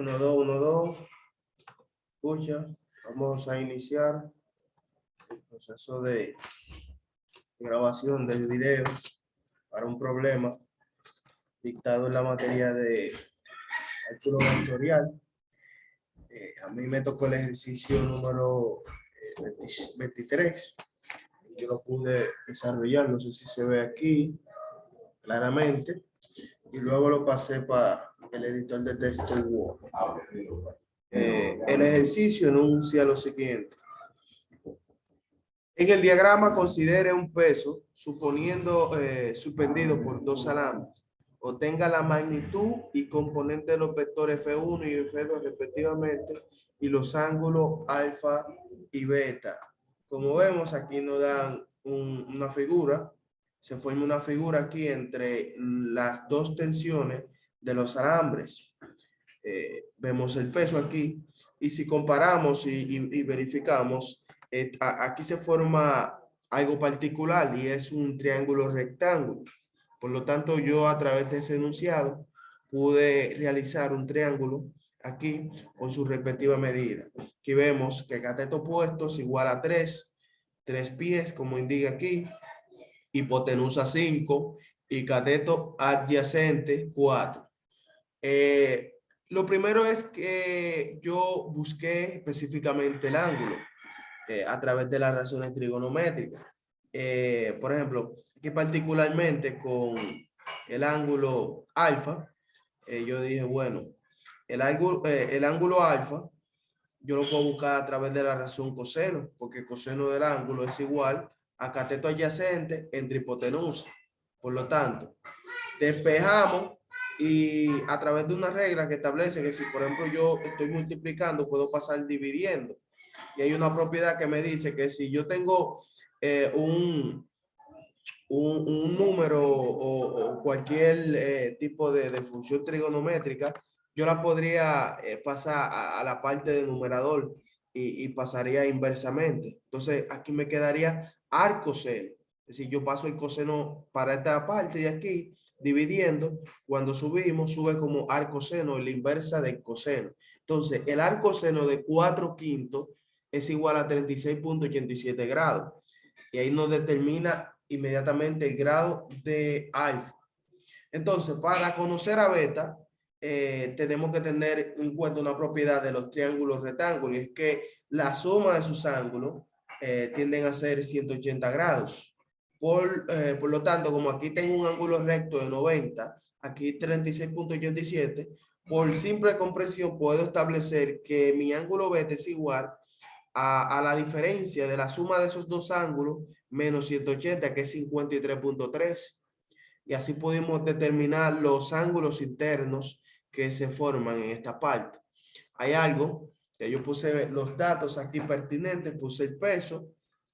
Uno, dos, uno, dos. Escucha, vamos a iniciar el proceso de grabación del video para un problema dictado en la materia de cálculo vectorial. A mí me tocó el ejercicio número 23. Yo lo pude desarrollar, no sé si se ve aquí claramente, y luego lo pasé para el editor de texto Word. El ejercicio enuncia lo siguiente. En el diagrama considere un peso suponiendo suspendido por dos alambres. Obtenga la magnitud y componente de los vectores F1 y F2 respectivamente y los ángulos alfa y beta. Como vemos, aquí nos dan una figura. Se forma una figura aquí entre las dos tensiones de los alambres. Vemos el peso aquí y si comparamos y verificamos, aquí se forma algo particular y es un triángulo rectángulo. Por lo tanto, yo a través de ese enunciado pude realizar un triángulo aquí con su respectiva medida. Aquí vemos que cateto opuesto es igual a 3 pies, como indica aquí, hipotenusa 5 y cateto adyacente 4. Lo primero es que yo busqué específicamente el ángulo a través de las razones trigonométricas. Por ejemplo, aquí particularmente con el ángulo alfa, yo dije, bueno, el ángulo alfa yo lo puedo buscar a través de la razón coseno, porque coseno del ángulo es igual a cateto adyacente entre hipotenusa. Por lo tanto, despejamos y a través de una regla que establece que si, por ejemplo, yo estoy multiplicando, puedo pasar dividiendo. Y hay una propiedad que me dice que si yo tengo un número o cualquier tipo de función trigonométrica, yo la podría pasar a la parte del numerador y pasaría inversamente. Entonces, aquí me quedaría arcoseno. Es decir, yo paso el coseno para esta parte de aquí, dividiendo. Cuando subimos, sube como arcoseno, la inversa del coseno. Entonces, el arcoseno de 4/5 es igual a 36.87 grados. Y ahí nos determina inmediatamente el grado de alfa. Entonces, para conocer a beta, tenemos que tener en cuenta una propiedad de los triángulos rectángulos, y es que la suma de sus ángulos tienden a ser 180 grados. Por lo tanto, como aquí tengo un ángulo recto de 90, aquí 36.87, por simple compresión puedo establecer que mi ángulo beta es igual a la diferencia de la suma de esos dos ángulos menos 180, que es 53.3. Y así pudimos determinar los ángulos internos que se forman en esta parte. Hay algo que yo puse los datos aquí pertinentes, puse el peso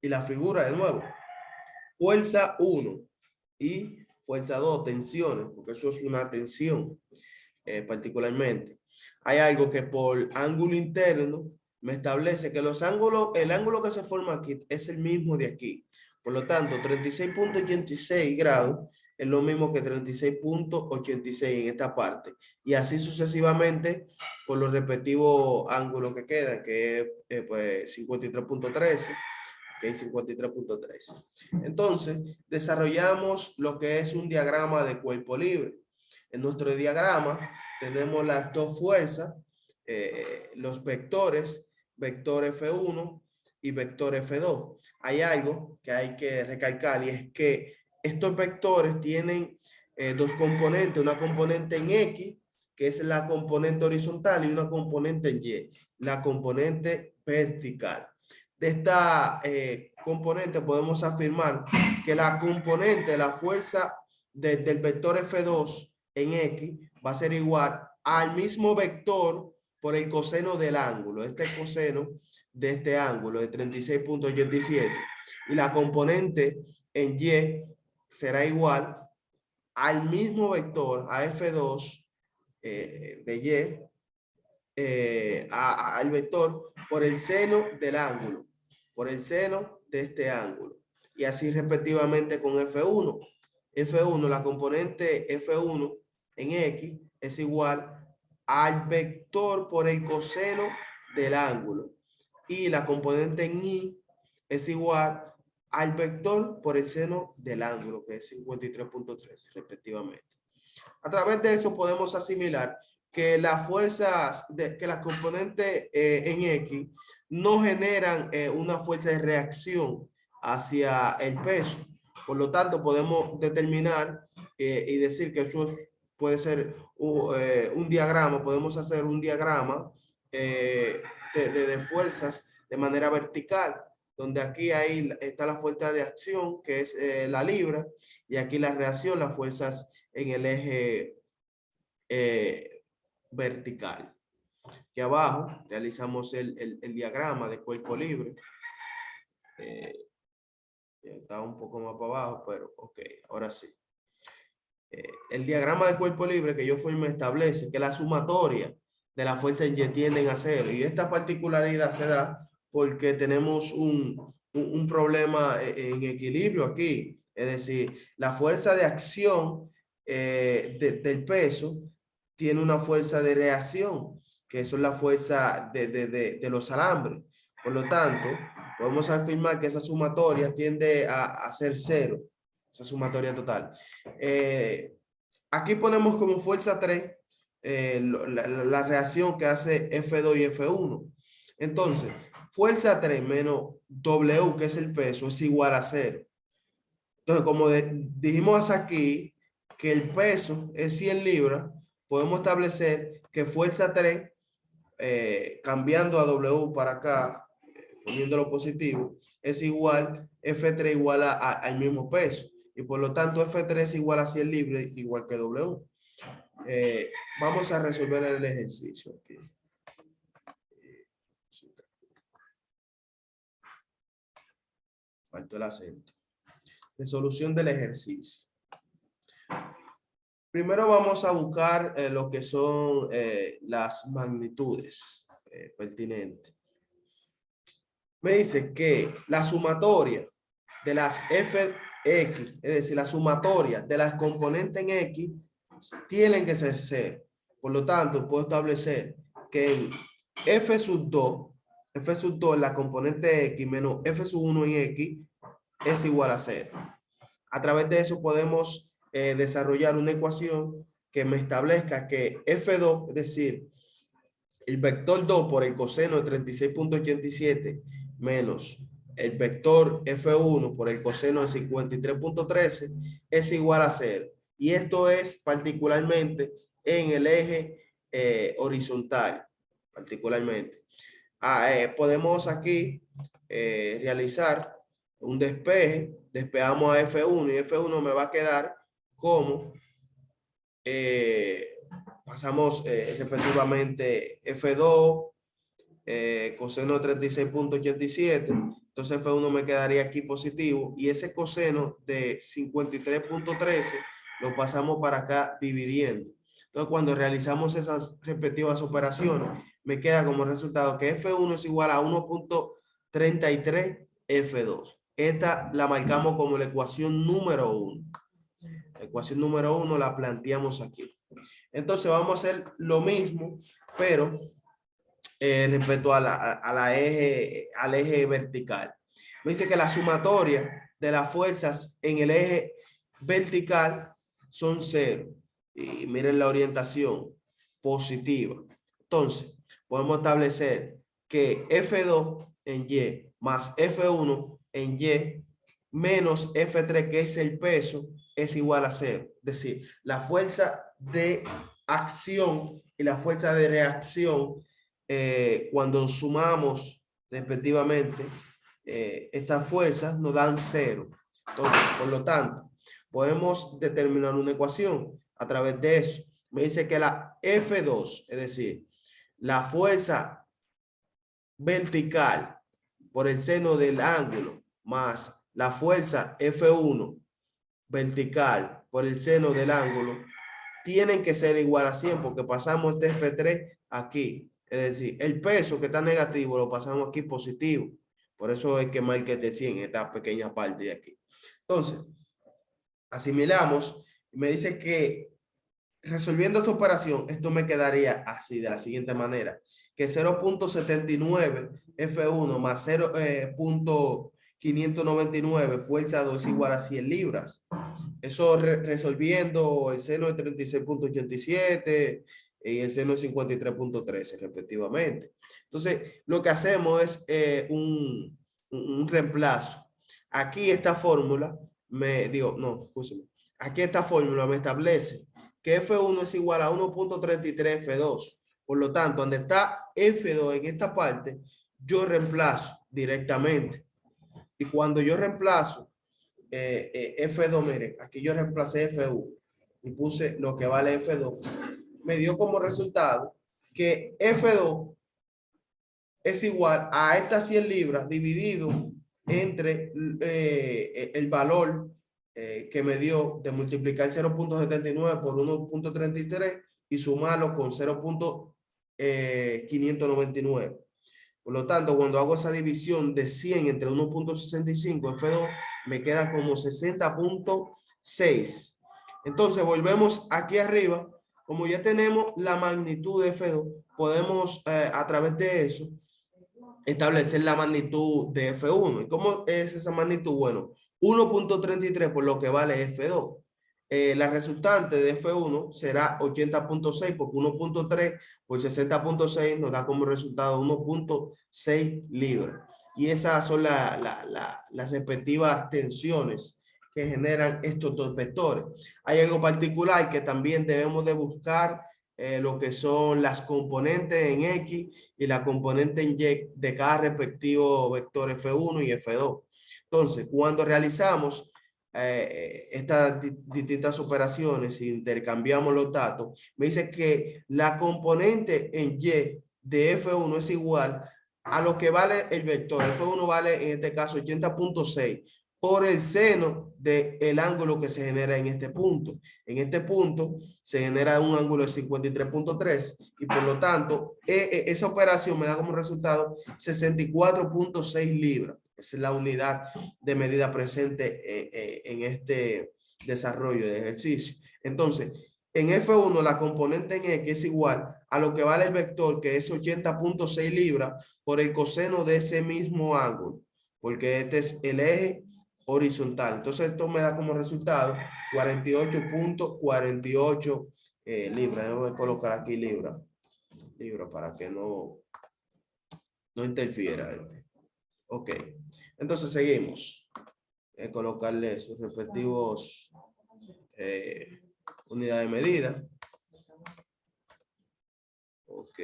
y la figura de nuevo. Fuerza 1 y fuerza 2, tensiones, porque eso es una tensión particularmente. Hay algo que por ángulo interno me establece que los ángulos, el ángulo que se forma aquí es el mismo de aquí. Por lo tanto, 36.86 grados es lo mismo que 36.86 en esta parte. Y así sucesivamente por los respectivos ángulos que quedan, que es pues 53.13. Que es 53.13. Entonces, desarrollamos lo que es un diagrama de cuerpo libre. En nuestro diagrama tenemos las dos fuerzas, los vectores, vector F1 y vector F2. Hay algo que hay que recalcar y es que estos vectores tienen dos componentes, una componente en X, que es la componente horizontal, y una componente en Y, la componente vertical. De esta componente podemos afirmar que la componente de la fuerza del vector F2 en X va a ser igual al mismo vector por el coseno del ángulo, este coseno de este ángulo de 36.87, y la componente en Y será igual al mismo vector, a F2 de Y, al vector por el seno del ángulo, por el seno de este ángulo, y así respectivamente con F1. F1, la componente F1 en X es igual al vector por el coseno del ángulo. Y la componente en I es igual al vector por el seno del ángulo, que es 53.13 respectivamente. A través de eso podemos asimilar que las fuerzas, que las componentes en X no generan una fuerza de reacción hacia el peso. Por lo tanto, podemos determinar y decir que eso puede ser un diagrama, podemos hacer un diagrama de fuerzas de manera vertical, donde aquí está la fuerza de acción, que es la libra, y aquí la reacción, las fuerzas en el eje vertical. Aquí abajo realizamos el diagrama de cuerpo libre. Está un poco más para abajo, pero ok, ahora sí. El diagrama de cuerpo libre que yo formé establece que la sumatoria de las fuerzas Y tienden a cero. Y esta particularidad se da porque tenemos un problema en equilibrio aquí. Es decir, la fuerza de acción del peso tiene una fuerza de reacción, que son la fuerza de los alambres. Por lo tanto, podemos afirmar que esa sumatoria tiende a ser cero, esa sumatoria total. Aquí ponemos como fuerza 3 la reacción que hace F2 y F1. Entonces, fuerza 3 menos W, que es el peso, es igual a 0. Entonces, como dijimos aquí que el peso es 100 libras, podemos establecer que fuerza 3, cambiando a W para acá, poniéndolo positivo, es igual, F3 igual al mismo peso. Y por lo tanto, F3 es igual a 100 libras, igual que W. Vamos a resolver el ejercicio aquí. Faltó el acento. Resolución del ejercicio. Primero vamos a buscar lo que son las magnitudes pertinentes. Me dice que la sumatoria de las Fx, es decir, la sumatoria de las componentes en X tienen que ser 0. Por lo tanto, puedo establecer que en F sub 2, la componente X menos F sub 1 en X es igual a 0. A través de eso podemos desarrollar una ecuación que me establezca que F2, es decir, el vector 2 por el coseno de 36.87 menos el vector F1 por el coseno de 53.13 es igual a 0. Y esto es particularmente en el eje horizontal, particularmente. Podemos aquí realizar un despeje, despejamos a F1 y F1 me va a quedar como pasamos respectivamente F2, coseno de 36.87, entonces F1 me quedaría aquí positivo y ese coseno de 53.13 lo pasamos para acá dividiendo. Entonces cuando realizamos esas respectivas operaciones, me queda como resultado que F1 es igual a 1.33 F2. Esta la marcamos como la ecuación número 1. La ecuación número 1 la planteamos aquí. Entonces vamos a hacer lo mismo, pero respecto al eje vertical. Me dice que la sumatoria de las fuerzas en el eje vertical son 0. Y miren la orientación positiva. Entonces, podemos establecer que F2 en Y más F1 en Y menos F3, que es el peso, es igual a 0. Es decir, la fuerza de acción y la fuerza de reacción, cuando sumamos respectivamente estas fuerzas, nos dan 0. Entonces, por lo tanto, podemos determinar una ecuación a través de eso. Me dice que la F2, es decir, la fuerza vertical por el seno del ángulo más la fuerza F1 vertical por el seno del ángulo tienen que ser igual a 100 porque pasamos este F3 aquí. Es decir, el peso que está negativo lo pasamos aquí positivo. Por eso es que marque de 100 esta pequeña parte de aquí. Entonces, asimilamos. Me dice que resolviendo esta operación, esto me quedaría así, de la siguiente manera, que 0.79 F1 más 0.599 fuerza 2 es igual a 100 libras. Eso resolviendo el seno de 36.87 y el seno de 53.13 respectivamente. Entonces, lo que hacemos es un reemplazo. Aquí esta fórmula aquí esta fórmula me establece que F1 es igual a 1.33 F2. Por lo tanto, donde está F2 en esta parte, yo reemplazo directamente. Y cuando yo reemplazo F2, miren, aquí yo reemplacé F1 y puse lo que vale F2, me dio como resultado que F2 es igual a estas 100 libras dividido entre el valor que me dio de multiplicar 0.79 por 1.33 y sumarlo con 0.599. Por lo tanto, cuando hago esa división de 100 entre 1.65, F2 me queda como 60.6. Entonces, volvemos aquí arriba. Como ya tenemos la magnitud de F2, podemos a través de eso establecer la magnitud de F1. ¿Y cómo es esa magnitud? Bueno, 1.33 por lo que vale F2. La resultante de F1 será 80.6 porque 1.3 por 60.6 nos da como resultado 1.6 libras. Y esas son las respectivas tensiones que generan estos dos vectores. Hay algo particular que también debemos de buscar, lo que son las componentes en X y la componente en Y de cada respectivo vector F1 y F2. Entonces, cuando realizamos estas distintas operaciones, intercambiamos los datos, me dice que la componente en Y de F1 es igual a lo que vale el vector. F1 vale en este caso 80.6 por el seno del ángulo que se genera en este punto. En este punto se genera un ángulo de 53.3 y por lo tanto esa operación me da como resultado 64.6 libras. Esa es la unidad de medida presente en este desarrollo de ejercicio. Entonces, en F1 la componente en X es igual a lo que vale el vector, que es 80.6 libras por el coseno de ese mismo ángulo, porque este es el eje horizontal. Entonces esto me da como resultado 48.48 libras. Voy a colocar aquí libra para que no interfiera. Ok, entonces seguimos. Colocarle sus respectivos unidades de medida. Ok.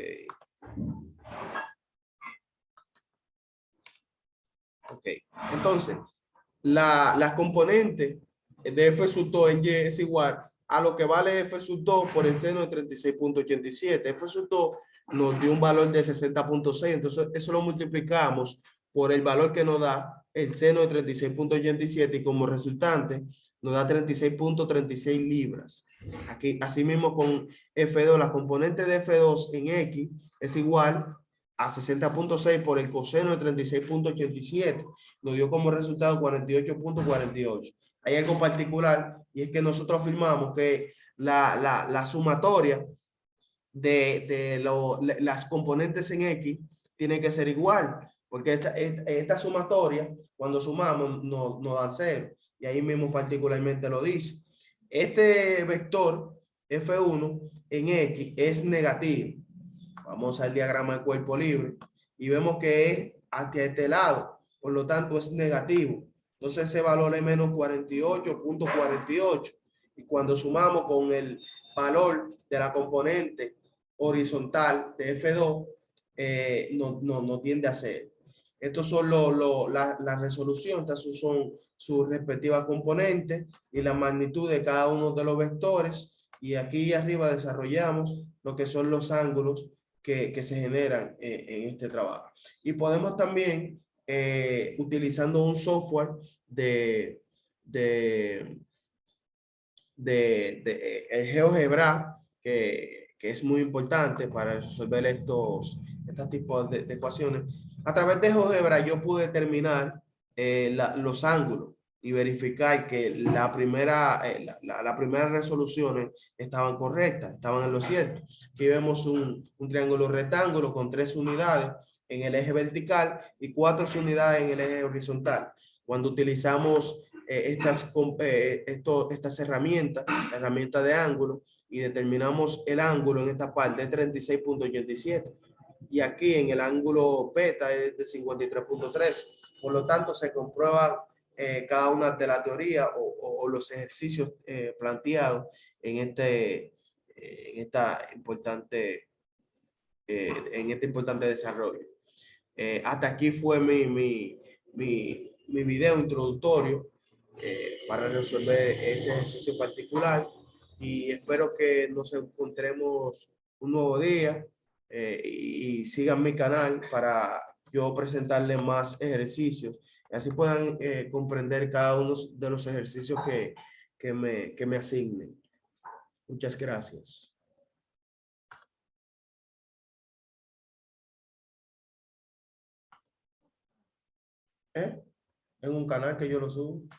Ok, entonces la componente de F sub 2 en Y es igual a lo que vale F sub 2 por el seno de 36.87. F sub 2 nos dio un valor de 60.6, entonces eso lo multiplicamos por el valor que nos da el seno de 36.87 y como resultante nos da 36.36 libras. Aquí, asimismo con F2, la componente de F2 en X es igual a 60.6 por el coseno de 36.87. Nos dio como resultado 48.48. Hay algo particular y es que nosotros afirmamos que la sumatoria de las componentes en X tiene que ser igual, porque esta sumatoria, cuando sumamos, nos da 0. Y ahí mismo particularmente lo dice. Este vector F1 en X es negativo. Vamos al diagrama de cuerpo libre y vemos que es hacia este lado, por lo tanto es negativo. Entonces ese valor es menos 48.48 y cuando sumamos con el valor de la componente horizontal de F2, no tiende a ser. Estos son la resolución, estas son sus respectivas componentes y la magnitud de cada uno de los vectores. Y aquí arriba desarrollamos lo que son los ángulos que se generan en este trabajo. Y podemos también, utilizando un software de GeoGebra, que es muy importante para resolver estos tipos de ecuaciones. A través de GeoGebra yo pude determinar los ángulos y verificar que las primeras resoluciones estaban correctas, estaban en lo cierto. Aquí vemos un triángulo rectángulo con 3 unidades en el eje vertical y 4 unidades en el eje horizontal. Cuando utilizamos estas herramientas, la herramienta de ángulo, y determinamos el ángulo en esta parte de 36.87 y aquí en el ángulo beta es de 53.3. Por lo tanto, se comprueba cada una de la teoría o los ejercicios planteados en este importante desarrollo. Hasta aquí fue mi video introductorio para resolver este ejercicio particular y espero que nos encontremos un nuevo día y sigan mi canal para yo presentarles más ejercicios y así puedan comprender cada uno de los ejercicios que me asignen. Muchas gracias. En un canal que yo lo subo.